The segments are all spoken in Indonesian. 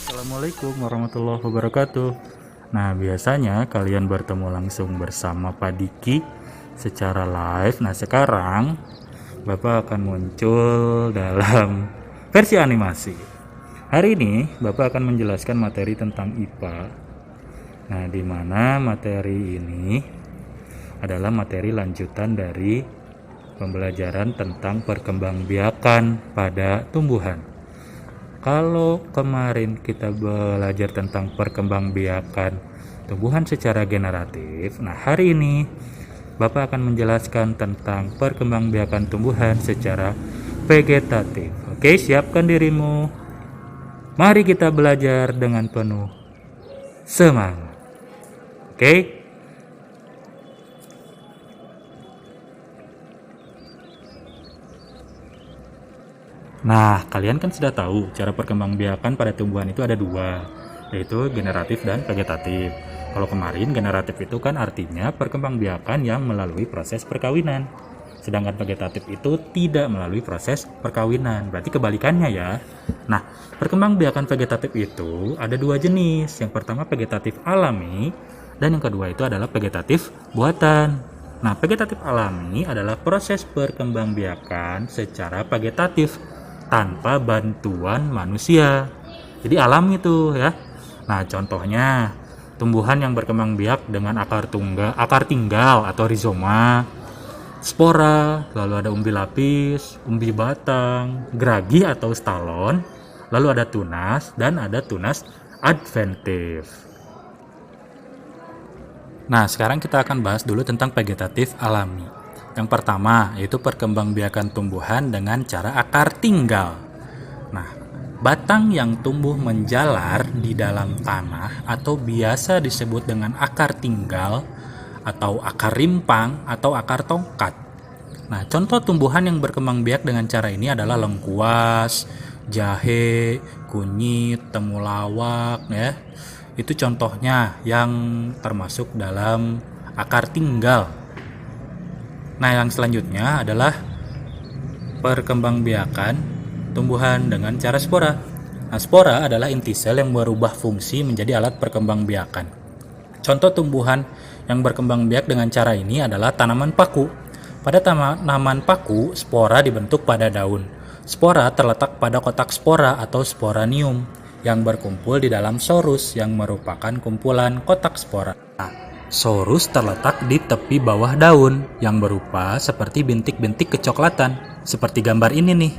Assalamualaikum warahmatullahi wabarakatuh. Nah, biasanya kalian bertemu langsung bersama Pak Diki secara live. Nah, sekarang Bapak akan muncul dalam versi animasi. Hari ini Bapak akan menjelaskan materi tentang IPA. Nah, di mana materi ini adalah materi lanjutan dari pembelajaran tentang perkembangbiakan pada tumbuhan. Kalau kemarin kita belajar tentang perkembangbiakan tumbuhan secara generatif, nah hari ini Bapak akan menjelaskan tentang perkembangbiakan tumbuhan secara vegetatif. Oke, siapkan dirimu. Mari kita belajar dengan penuh semangat. Oke? Nah, kalian kan sudah tahu cara perkembangbiakan pada tumbuhan itu ada dua, yaitu generatif dan vegetatif. Kalau kemarin generatif itu kan artinya perkembangbiakan yang melalui proses perkawinan. Sedangkan vegetatif itu tidak melalui proses perkawinan. Berarti kebalikannya ya. Nah, perkembangbiakan vegetatif itu ada dua jenis. Yang pertama vegetatif alami dan yang kedua itu adalah vegetatif buatan. Nah, vegetatif alami adalah proses perkembangbiakan secara vegetatif tanpa bantuan manusia. Jadi alam itu ya. Nah, contohnya tumbuhan yang berkembang biak dengan akar tinggal atau rizoma, spora, lalu ada umbi lapis, umbi batang, geragi atau stalon, lalu ada tunas dan ada tunas adventif. Nah, sekarang kita akan bahas dulu tentang vegetatif alami. Yang pertama yaitu perkembangbiakan tumbuhan dengan cara akar tinggal. Nah, batang yang tumbuh menjalar di dalam tanah atau biasa disebut dengan akar tinggal atau akar rimpang atau akar tongkat. Nah, contoh tumbuhan yang berkembang biak dengan cara ini adalah lengkuas, jahe, kunyit, temulawak ya. Itu contohnya yang termasuk dalam akar tinggal. Nah, yang selanjutnya adalah perkembangbiakan tumbuhan dengan cara spora. Nah, spora adalah inti sel yang berubah fungsi menjadi alat perkembangbiakan. Contoh tumbuhan yang berkembang biak dengan cara ini adalah tanaman paku. Pada tanaman paku, spora dibentuk pada daun. Spora terletak pada kotak spora atau sporanium yang berkumpul di dalam sorus yang merupakan kumpulan kotak spora. Sorus terletak di tepi bawah daun yang berupa seperti bintik-bintik kecoklatan, seperti gambar ini nih.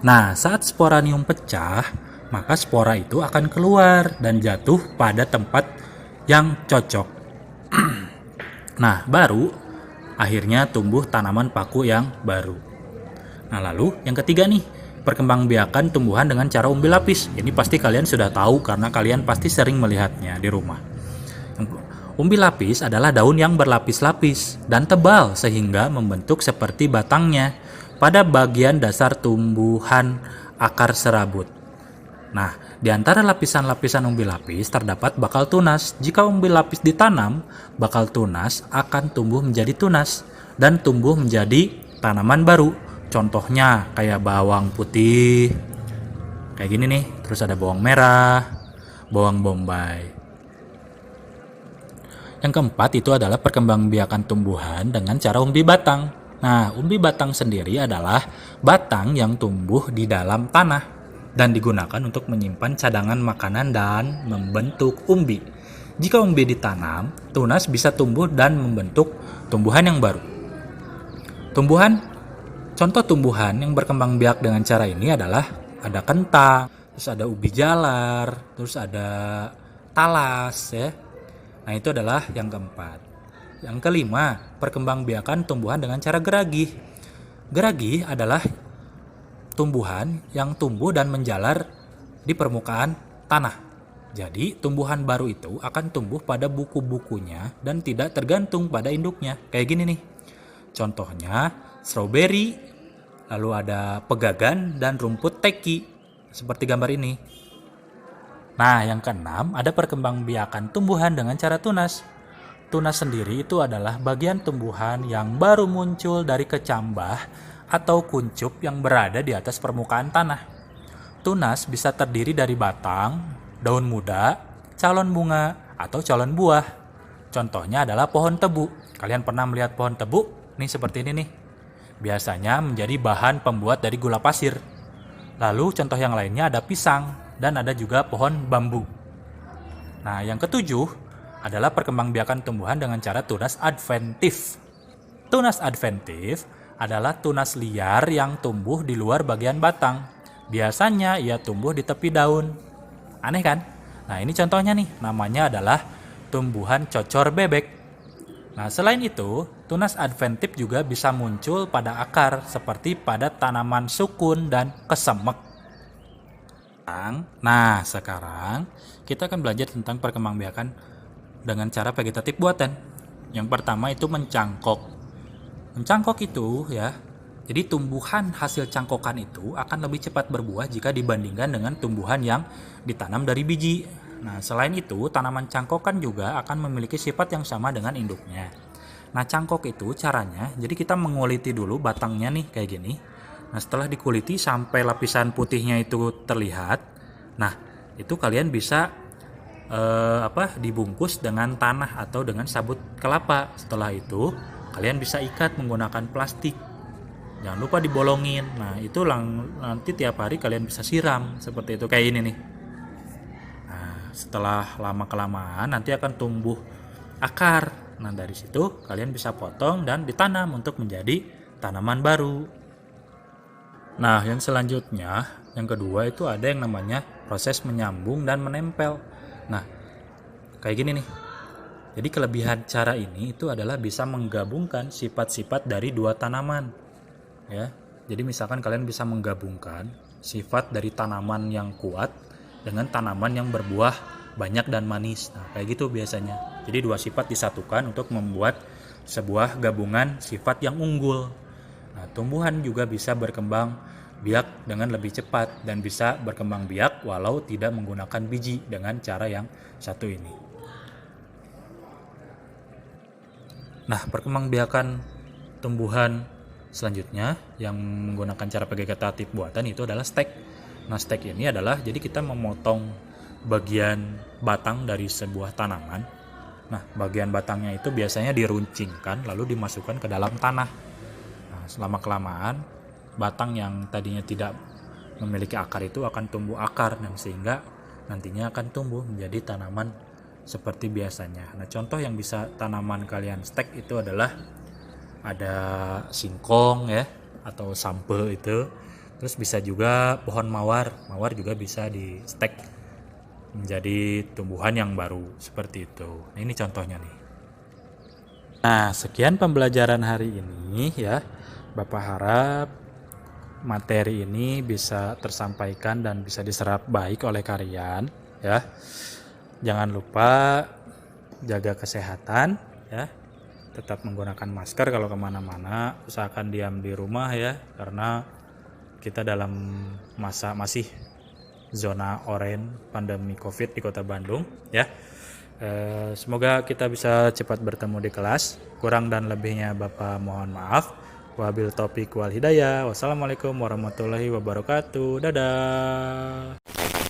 Nah, saat sporanium pecah, maka spora itu akan keluar dan jatuh pada tempat yang cocok. Nah, baru akhirnya tumbuh tanaman paku yang baru. Nah, lalu yang ketiga nih, perkembangbiakan tumbuhan dengan cara umbi lapis. Ini pasti kalian sudah tahu karena kalian pasti sering melihatnya di rumah. Umbi lapis adalah daun yang berlapis-lapis dan tebal sehingga membentuk seperti batangnya pada bagian dasar tumbuhan akar serabut. Nah, di antara lapisan-lapisan umbi lapis terdapat bakal tunas. Jika umbi lapis ditanam, bakal tunas akan tumbuh menjadi tunas dan tumbuh menjadi tanaman baru. Contohnya kayak bawang putih, kayak gini nih. Terus ada bawang merah, bawang bombay. Yang keempat itu adalah perkembangbiakan tumbuhan dengan cara umbi batang. Nah, umbi batang sendiri adalah batang yang tumbuh di dalam tanah dan digunakan untuk menyimpan cadangan makanan dan membentuk umbi. Jika umbi ditanam, tunas bisa tumbuh dan membentuk tumbuhan yang baru. Contoh tumbuhan yang berkembang biak dengan cara ini adalah ada kentang, terus ada ubi jalar, terus ada talas ya. Nah, itu adalah yang keempat. Yang kelima, perkembangbiakan tumbuhan dengan cara geragi. Geragi adalah tumbuhan yang tumbuh dan menjalar di permukaan tanah. Jadi, tumbuhan baru itu akan tumbuh pada buku-bukunya dan tidak tergantung pada induknya. Kayak gini nih. Contohnya, stroberi, lalu ada pegagan dan rumput teki. Seperti gambar ini. Nah, yang keenam ada perkembangbiakan tumbuhan dengan cara tunas. Tunas sendiri itu adalah bagian tumbuhan yang baru muncul dari kecambah atau kuncup yang berada di atas permukaan tanah. Tunas bisa terdiri dari batang, daun muda, calon bunga, atau calon buah. Contohnya adalah pohon tebu. Kalian pernah melihat pohon tebu? Nih seperti ini nih. Biasanya menjadi bahan pembuat dari gula pasir. Lalu contoh yang lainnya ada pisang dan ada juga pohon bambu. Nah, yang ketujuh adalah perkembangbiakan tumbuhan dengan cara tunas adventif. Tunas adventif adalah tunas liar yang tumbuh di luar bagian batang. Biasanya ia tumbuh di tepi daun. Aneh kan? Nah, ini contohnya nih, namanya adalah tumbuhan cocor bebek. Nah, selain itu, tunas adventif juga bisa muncul pada akar seperti pada tanaman sukun dan kesemek. Nah, sekarang kita akan belajar tentang perkembangbiakan dengan cara vegetatif buatan. Yang pertama itu mencangkok. Mencangkok itu ya, jadi tumbuhan hasil cangkokan itu akan lebih cepat berbuah jika dibandingkan dengan tumbuhan yang ditanam dari biji. Nah, selain itu, tanaman cangkokan juga akan memiliki sifat yang sama dengan induknya. Nah, cangkok itu caranya, jadi kita menguliti dulu batangnya nih kayak gini. Nah, setelah dikuliti sampai lapisan putihnya itu terlihat, nah itu kalian bisa dibungkus dengan tanah atau dengan sabut kelapa. Setelah itu kalian bisa ikat menggunakan plastik. Jangan lupa dibolongin. Nah, itu nanti tiap hari kalian bisa siram seperti itu kayak ini nih. Nah, setelah lama-kelamaan nanti akan tumbuh akar. Nah, dari situ kalian bisa potong dan ditanam untuk menjadi tanaman baru. Nah, yang selanjutnya, yang kedua itu ada yang namanya proses menyambung dan menempel. Nah, kayak gini nih. Jadi kelebihan cara ini itu adalah bisa menggabungkan sifat-sifat dari dua tanaman. Ya. Jadi misalkan kalian bisa menggabungkan sifat dari tanaman yang kuat dengan tanaman yang berbuah banyak dan manis. Nah, kayak gitu biasanya. Jadi dua sifat disatukan untuk membuat sebuah gabungan sifat yang unggul. Nah, tumbuhan juga bisa berkembang biak dengan lebih cepat dan bisa berkembang biak walau tidak menggunakan biji dengan cara yang satu ini. Nah, perkembangbiakan tumbuhan selanjutnya yang menggunakan cara vegetatif buatan itu adalah stek. Nah, stek ini adalah jadi kita memotong bagian batang dari sebuah tanaman. Nah, bagian batangnya itu biasanya diruncingkan lalu dimasukkan ke dalam tanah. Nah, selama kelamaan batang yang tadinya tidak memiliki akar itu akan tumbuh akar dan sehingga nantinya akan tumbuh menjadi tanaman seperti biasanya. Nah, contoh yang bisa tanaman kalian stek itu adalah ada singkong ya atau sampe itu. Terus bisa juga pohon mawar. Mawar juga bisa di stek menjadi tumbuhan yang baru seperti itu. Nah, ini contohnya nih. Nah, sekian pembelajaran hari ini ya. Bapak harap materi ini bisa tersampaikan dan bisa diserap baik oleh kalian ya. Jangan lupa jaga kesehatan ya. Tetap menggunakan masker kalau kemana-mana. Usahakan diam di rumah ya, karena kita dalam masa masih zona oranye pandemi COVID di Kota Bandung ya. Semoga kita bisa cepat bertemu di kelas. Kurang dan lebihnya Bapak mohon maaf. Wabil taufiq wal hidayah. Wassalamualaikum warahmatullahi wabarakatuh. Dadah.